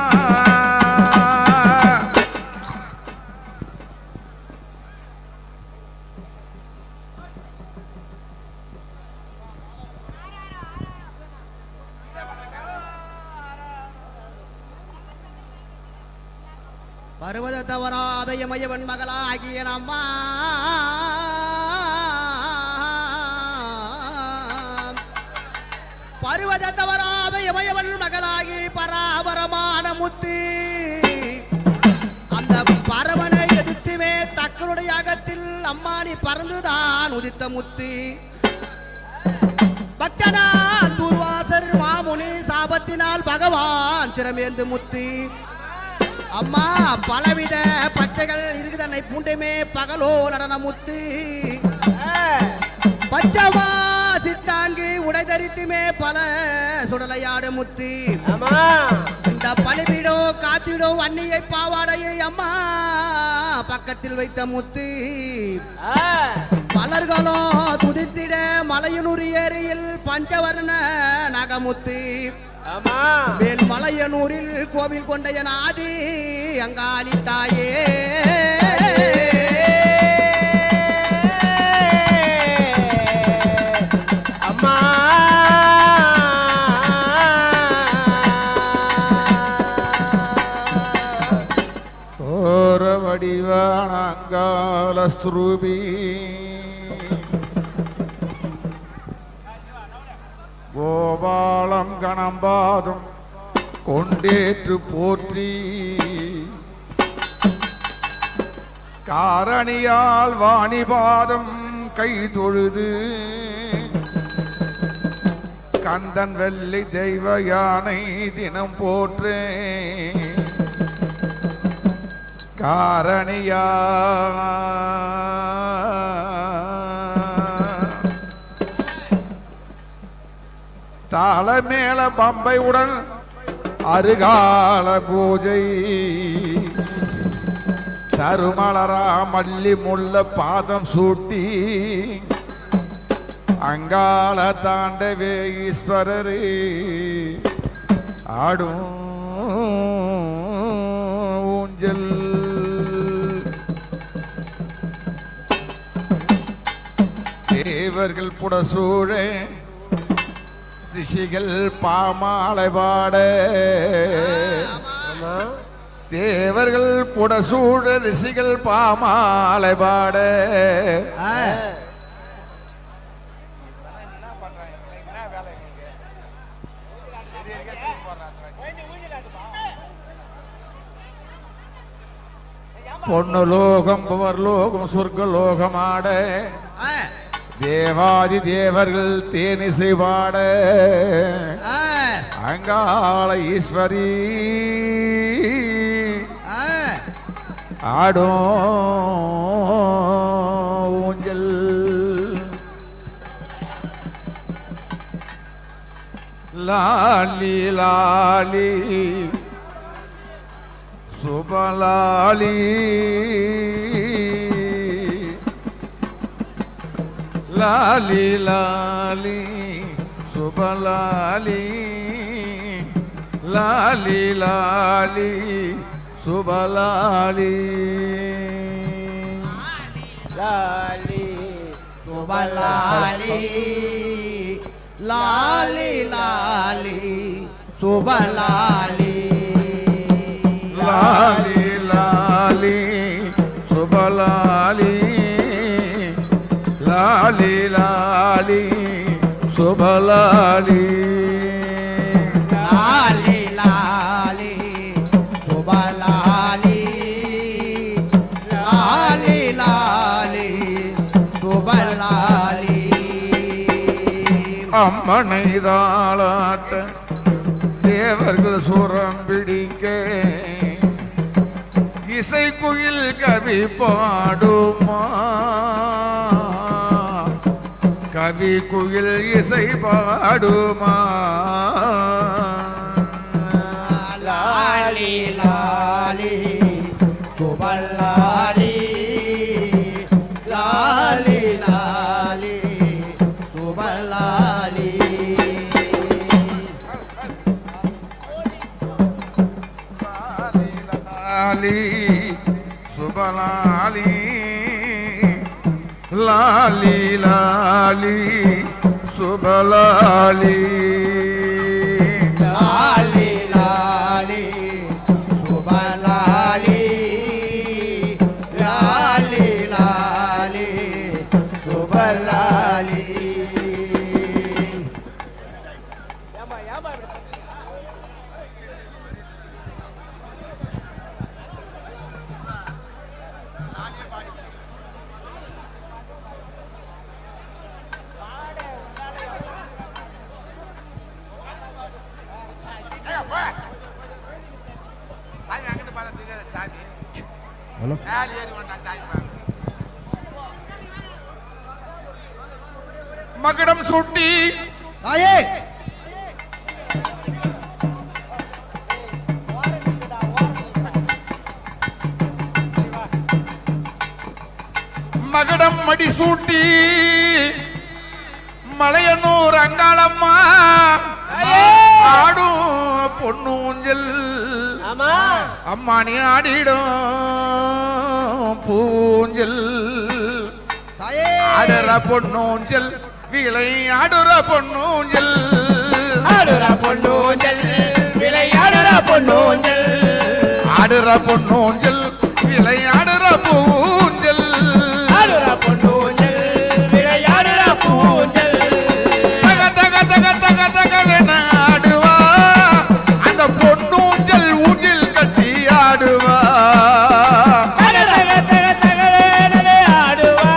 பருவத தவறாத இமயவன் மகளாகிய நம்மா பருவத தவறாத இமயவன் மகளாகி பராபரமான முத்தி அந்த பரவனை எதிர்த்துமே தக்கனுடைய அகத்தில் அம்மானி பறந்துதான் உதித்த முத்தி பக்தனான் பூர்வாசர் மாமுனி சாபத்தினால் பகவான் சிரமேந்து முத்தி அம்மா பலவித பச்சை பச்சைகள் இருக்குதன்னை பூண்டைமே பகலோ நடனமுத்து பச்சவா சித்தாங்கி உடை தரித்துமே பல சுடலையாடு முத்து இந்த பழிபீடோ காத்திடோ அன்னியை பாவாடையை அம்மா பக்கத்தில் வைத்த முத்து பலர்களோ துதித்திட மலையனூர் ஏரியில் பஞ்சவர்ண நகமுத்து மேல் மலையனூரில் கோவில் கொண்டைய ஆதி அங்காளி தாயே வடிவானங்காலஸ்துரூபி கோபாலம் கணம்பாதும் கொண்டேற்று போற்றி காரணியால் வாணிபாதம் கை தொழுது கந்தன் வெள்ளி தெய்வ யானை தினம் போற்றே காரணியா தாளமேள பம்பை உடன் அருகால பூஜை தருமலரா மல்லி முள்ள பாதம் சூட்டி அங்கால தாண்டவே ஈஸ்வரரே ஆடும் ஊஞ்சல் தேவர்கள் புடசூழ ரிஷிகள் பாமாலை பாட தேவர்கள் புடசூழ ரிஷிகள் பாமாலை பாட பொன்னுலோகம் புவர்லோகம் சொர்க்கலோகமாட தேவாதி தேவர்கள் தேனிசை பாட அங்காள ஈஸ்வரி ஆடும் ஊஞ்சல் லாலி லாலி சுபலாலி லாலி லாலி சுபலாலி லாலி லாலி சுபலாலி லாலி சுபலாலி லாலி லாலி சுபலாலி லாலி லாலி சுபலாலி லாலி லாலி சுபலாலி லாலி லாலி சுபலாலி லாலி லாலி சுபலாலி அம்மனை தாளாட்ட தேவர்கள் சுரம் பிடிக்க இசை குயில் கவி பாடுமா கவி குயில் இசை பாடுமா லாலி லாலி சுபலாலி லாலி லாலி சுபலாலி லாலி சுபலாலி லாலி லாலி சுபலாலி லாலி லாலி சுபலாலி லாலி லாலி சுபலாலி மகுடம் சூட்டி தாயே மகுடம் மடி சூட்டி மலையனூர் அங்காளம்மா ஆடும் பொன்னூஞ்சல் அம்மானி ஆடிடும் பூஞ்சல் தாயே ஆடுற பொன்னூஞ்சல் விளை ஆடுற பொன்னூஞ்சல் ஆடுற பொன்னூஞ்சல் விளையாடுற பொன்னூஞ்சல் ஆடுற பொன்னூஞ்சல் விளை ஆடுற பூஞ்சல் ஆடுற பொன்னூஞ்சல் விளையாடுற பூஞ்சல் தக தக தக தக தகவென ஆடுவா அந்த பொன்னூஞ்சல் ஊஞ்சல் கட்டி ஆடுவா தக தக தக தகவே ஆடுவா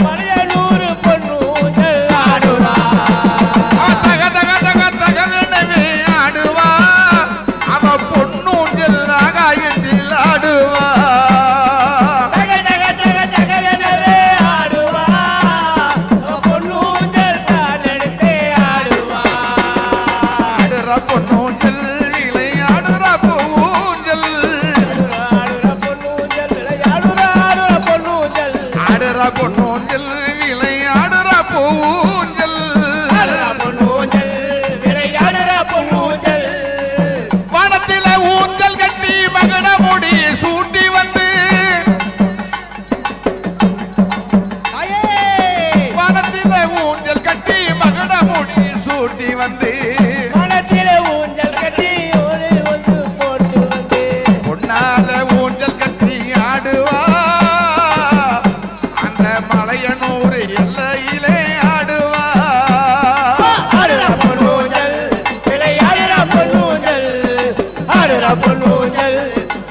மலையனூர் பொன்னூஞ்சல் ஆடுவா தக தக தக தகவெனவே ஆடுவா அவ பொன்னூஞ்சல் ஆகாயத்தில் ஆடுவா தக தக தக தகவே ஆடுவா பொன்னூஞ்சல் தான் எடுத்தே ஆடுவா ஆடுற பொன்னூஞ்சல் விளையாடுற பூஞ்சல் ஆடுற பொன்னூஞ்சல் விளையாடுற பொன்னூஞ்சல் ஆடுற பொன்னூஞ்சல் விளையாடுற பூஞ்சல் ஆடுற பொன்னூஞ்சல் விளையாடுற பொன்னூஞ்சல் வானத்தில ஊஞ்சல் கட்டி மகன முடி சூட்டி வந்து தாயே வானத்தில ஊஞ்சல் கட்டி மகன முடி சூட்டி வந்து மனத்திலே ஊஞ்சல் கட்டி ஒரு ஒன்று போட்டு வந்து பொன்னால ஊஞ்சல் கட்டி ஆடுவா அந்த மலையனூர் எல்லையிலே ஆடுவா ஆடுற பொன்னூஞ்சல் விளையாடுற பொன்னூஞ்சல் ஆடுற பொன்னூஞ்சல்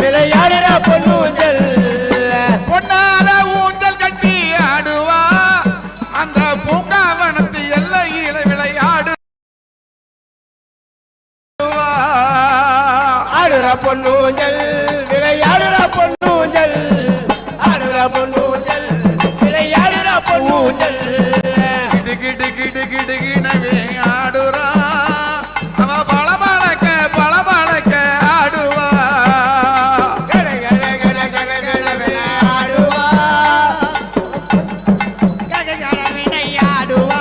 விளையாடுற பொன்னூஞ்சல் பொன்னால ஊஞ்சல் கட்டி ஆடுவா அந்த பூங்காவனத்து எல்லையிலே விளையாடுவா ஆடுற பொன்னூஞ்சல் விளையாடுற பொன்னூஞ்சல் ஆடுற பொன்னூஞ்சல் விளையாடுற பொன்னூஞ்சல் கிடு கிடு கிடு கிடு கிடவே ஆடுறா அவ பளபளக்க பளபளக்க ஆடுவா கட கட கட கட கடவென ஆடுவா கககடவினை ஆடுவா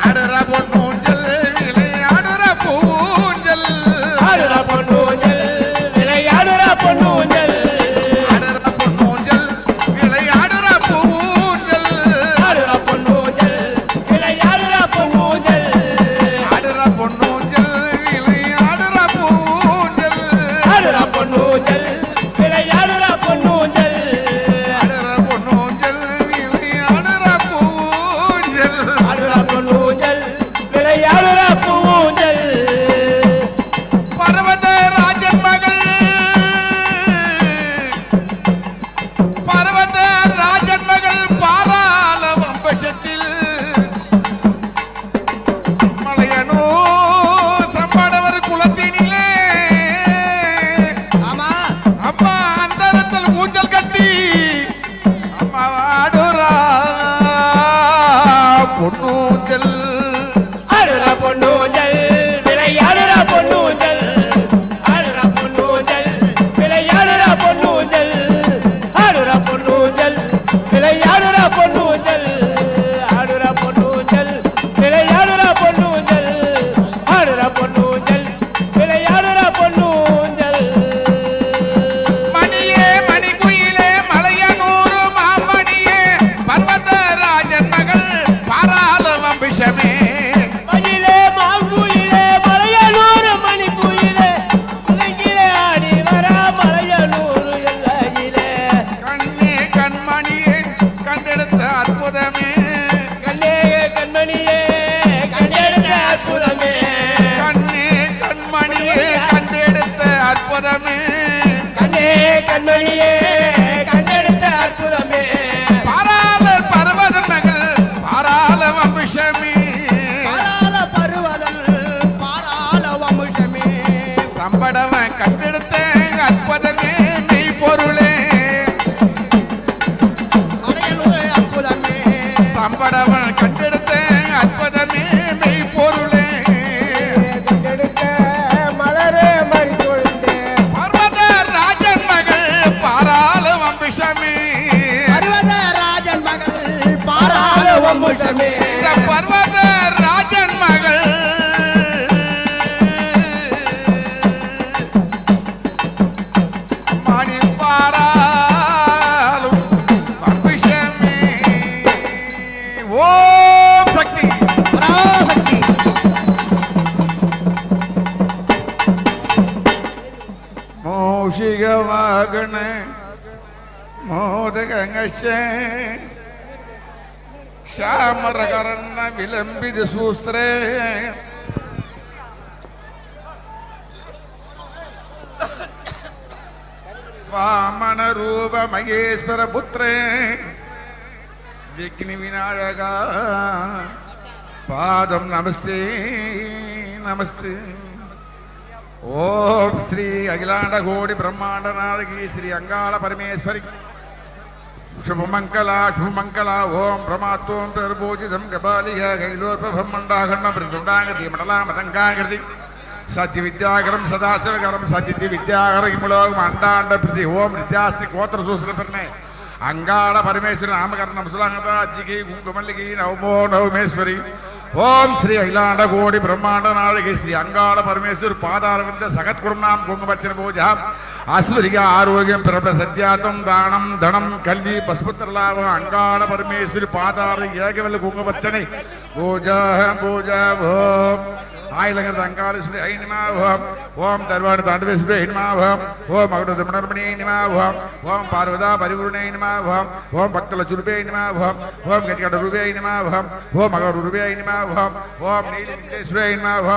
ஆடுற பொன்னூஞ்சல் விளையாடுற பூஞ்சல் ஆடுற பொன்னூஞ்சல் விளையாடுற பொன்னூஞ்சல் ஆடுற பொன்னூஞ்சல் விளையாடுற பூஞ்சல் ஆடுற பொன்னூஞ்சல் விளையாடுற பொன்னூஞ்சல் ஆடுற பொன்னூஞ்சல் விளையாடுற பூஞ்சல் ஆடுற பொன்னூஞ்சல் விளையாடுற பொன்னூஞ்சல் ஆடுற பொன்னூஞ்சல் விளையாடுற பூஞ்சல் ஆடுற பொன்னூஞ்சல் விளையாடுற பூஞ்சல் பர்வத ராஜன் மகள் பர்வத ராஜன் மகள் பாராள வம்பசத்தில் மலையனோ சம்பாடவர் குலத்தினிலே ஆமா அம்மா அந்தரத்தில் ஊஞ்சல் கட்டி அம்மா ஆடுறா பொன்னூஞ்சல் ஆடுற பொன்னூஞ்சல் விளையாடுற பொன்னூஞ்சல் ஆடுற பொன்னூஞ்சல் விளையாடுற பொன்னூஞ்சல் ஆடுற பொன்னூஞ்சல் விளையாடுற பொன்னூஞ்சல் ஆடுற பொன்னூஞ்சல் விளையாடுற பொன்னூஞ்சல் ஆடுற பொன்னூஞ்சல் விளையாடுற பொன்னூஞ்சல் மணியே மணிக்குயிலே மலையனூர் மாமணியே பர்வத ராஜன் மகள் பாராள வம்பிஷமே மயிலே மாங்குயிலே மலையனூர் மணிக்குயிலே உலகிலே ஆடி வரா மலையனூர் எல்லையிலே கண்ணே கண்மணியே கண்டெடுத்த அற்புதமே கண்ணே கண்மணியே கண்டெடுத்த அற்புதமே கண்ணே கண்மணியே கண்டெடுத்த அற்புதமே கண்ணே கண்மணியே கண்டெடுத்த அற்புதமே பாராள பர்வத மகள் பாராள வம்பிஷமே பாராள பருவதல் பாராள வம்சமே சம்படவன் கண்டெடுத்த அற்புதமே நீ மூஷிக வாகன மோதகங்கஷ ಶ್ಯಾಮರಗರನ್ನ ವಿಲಂಬಿದ ಸೂಸ್ತ್ರೇ ವಾಮನ ರೂಪ ಮಹೇಶ್ವರ ಪುತ್ರೇ ವಿಘ್ನ ವಿನಾಯಕ ಪಾದಂ ನಮಸ್ತೆ ನಮಸ್ತೆ ಓಂ ಶ್ರೀ ಅಖಿಲಾಂಡ ಕೋಟಿ ಬ್ರಹ್ಮಾಂಡ ನಾಯಕಿ ಶ್ರೀ ಅಂಗಾಳ ಪರಮೇಶ್ವರಿ शुभमंगला ओम प्रमात्वं प्रभूजितं कपालिह कैलोपभं मंडाघण्ण प्रदुण्डागति मडला मतंगागति सत्य विद्याकरं सदाशिवकरं सचिति विद्याकरं मंडांड प्रति ओम नित्यास्ति कोत्र सूस्रफरने अंगाळ परमेश्वरी नामकरणं सुलांगराज्यकी कुंकुमल्लिकी नवमो नवमेश्वरी ओम श्री अखिलांड कोटि ब्रह्मांड नायकि श्री अंगाळ परमेश्वर पादारविंद सगत कुर्णाम कुंकुमर्चन पूजा आस्वरिक आरोग्यम प्रबल सत्यातम दानम धनम कल्वी पशुपुत्रलाभ अंगाळ परमेश्वर पादार ஏகவல்ல குங்குமர்ச்சனை पूजा पूजा ओम आयलंगर अंगालेश्वरी ऐ नमः ओम दरबार तांडवेश्वरी ऐ नमः ओम अगडदमणरमणि ऐ नमः ओम पार्वदा परिपूर्णे ऐ नमः ओम भक्तलचुरुपे ऐ नमः ओम गजगडरुपे ऐ नमः ओम अगरुपे ऐ नमः ओम नीलकंठेश्वरी ऐ नमः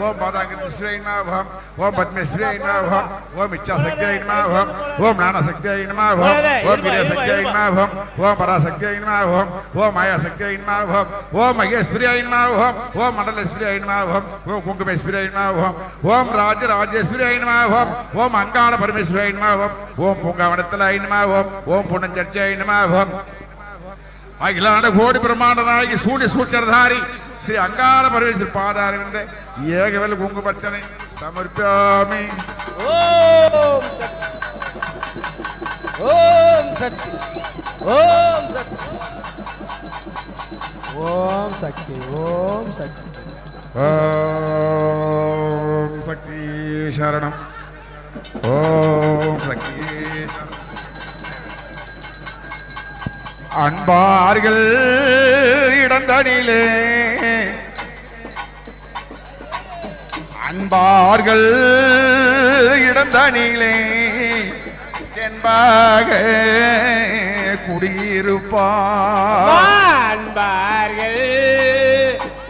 ओम पादांगेश्वरी ऐ नमः ओम पद्मेश्वरी ऐ नमः ओम इच्छाशक्ति ऐ नमः ओम ज्ञानशक्ति ऐ नमः ओम वीर्यशक्ति ऐ नमः ओम पराशक्ति ऐ नमः ओम मायाशक्ति ऐ नमः ओम महेश्वरी ऐ नमः ओम मंडलेश्वरी ऐ नमः ओम कुंकुमेश्वरी नमः ओम राजराजेश्वरी नमः ओम अंगाळ परमेश्वरी नमः ओम पूंगावनतलाय नमः ओम पुण्यचर्चाय नमः अखिलांड कोटि ब्रह्मांड नायकि सूर्य सूचरधारी श्री अंगाळ परमेश्वर पादारविंद ஏகவல்ல குங்குமர்ச்சனை समर्पयामि ओम शक्ति ओम शक्ति ஓம் சக்தி ஓம் சக்தி ओम शक्ति शरणम ओम शक्ति அன்பார்கள் இடந்தனிலே அன்பார்கள் இடந்தனிலே தென்பாக குடியிருப்பார் அன்பார்கள்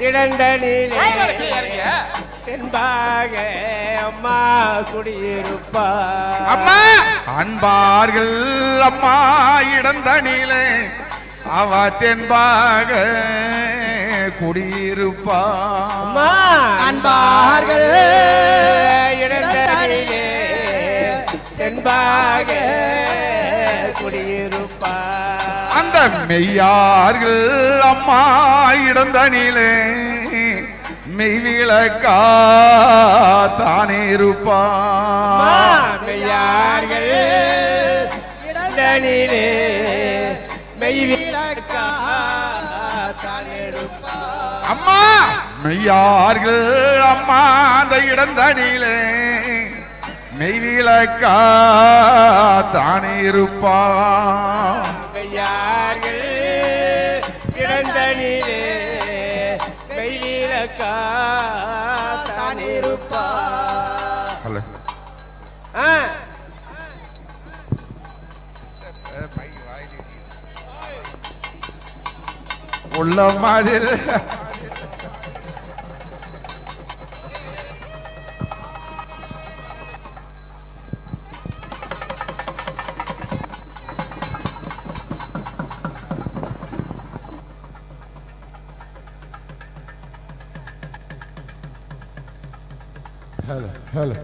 இடந்தனிலே தென்பாக அம்மா குடியிருப்பா அம்மா அன்பார்கள் அம்மா இடந்தனிலே அவ தென்பாக குடியிருப்பா அன்பார்கள் இடந்தனிலே தென்பாக குடியிருப்பா அந்த மெய்யார்கள் அம்மா இடந்தனிலே மெய்விளக்கா தானே இருப்பா மெய்யார்கள் இடந்தனிலே மெய்விளக்கா தானிருப்பா அம்மா மெய்யார்கள் அம்மா அந்த இடந்தனிலே மெய்விளக்கா தானே இருப்பா மெய்யார்கள் இடந்தனிலே மெய்விளக்கா தானிருப்பா ஹலோ உள்ள மாதிரி hello hello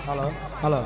hello hello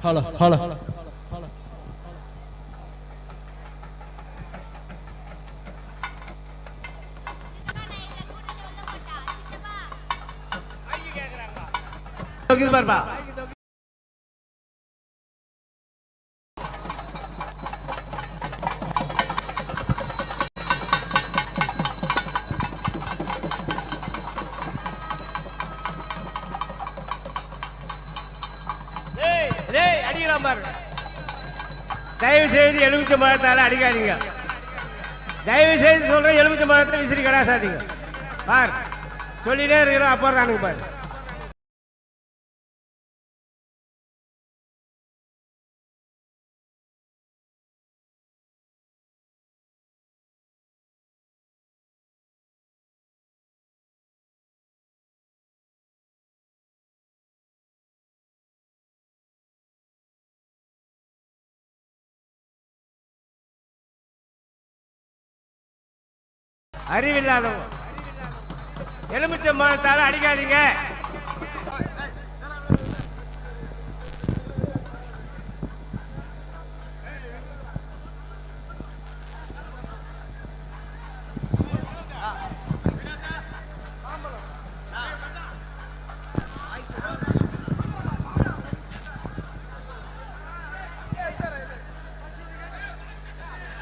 hello hello இது பாருப்பா. அடிக்கலாம் பாரு. தயவு செய்து எலுமிச்சை மரத்தால அடிக்காதீங்க. தயவு செய்து சொல்றேன், எலுமிச்சை மரத்தை விசிறி கடாசாதீங்க. பார் சொல்லிட்டே இருக்கிறோம், அப்போ தானுங்க பாரு. அறிவில்லாதவங்க எலுமிச்சை மரத்தால அடிக்காதீங்க.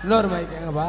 இன்னொரு மைக் எங்கப்பா?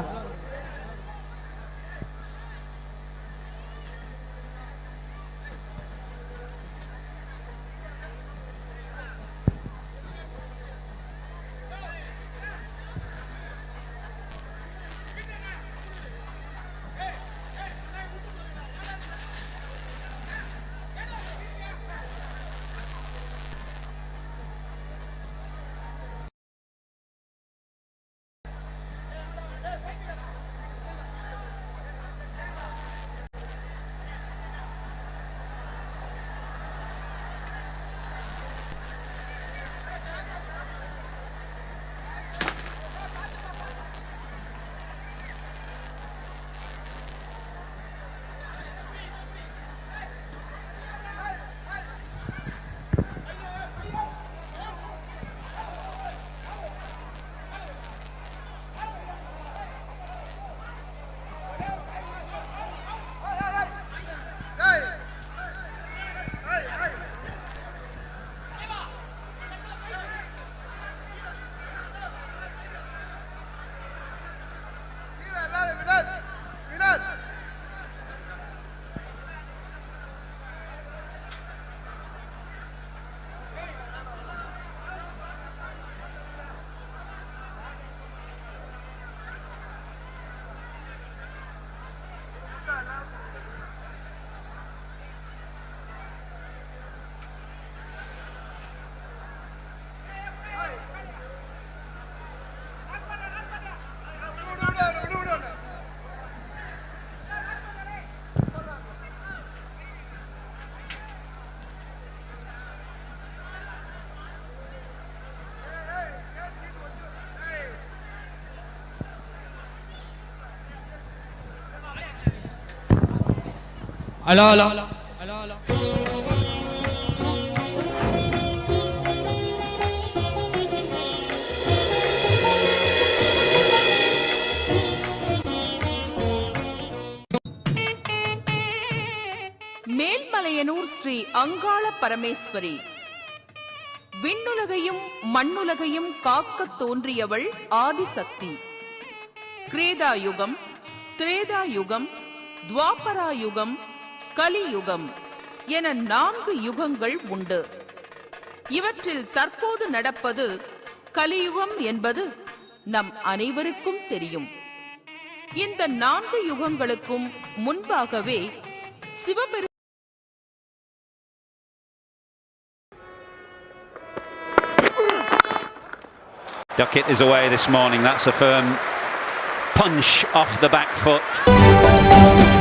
Hello hello Melmalayanur Sri Angala Parameswari. விண்ணுலகையும் மண்ணுலகையும் காக்கத் தோன்றியவள் ஆதிசக்தி. கிரேதாயுகம், திரேதாயுகம், துவாபராயுகம், கலியுகம் என 4 யுகங்கள் உண்டு. இவற்றில் தற்போது நடப்பது கலியுகம் என்பது நம் அனைவருக்கும் தெரியும். இந்த 4 யுகங்களுக்கும் முன்பாகவே Sivaperuman Duckett is away this morning. That's a firm punch off the back foot.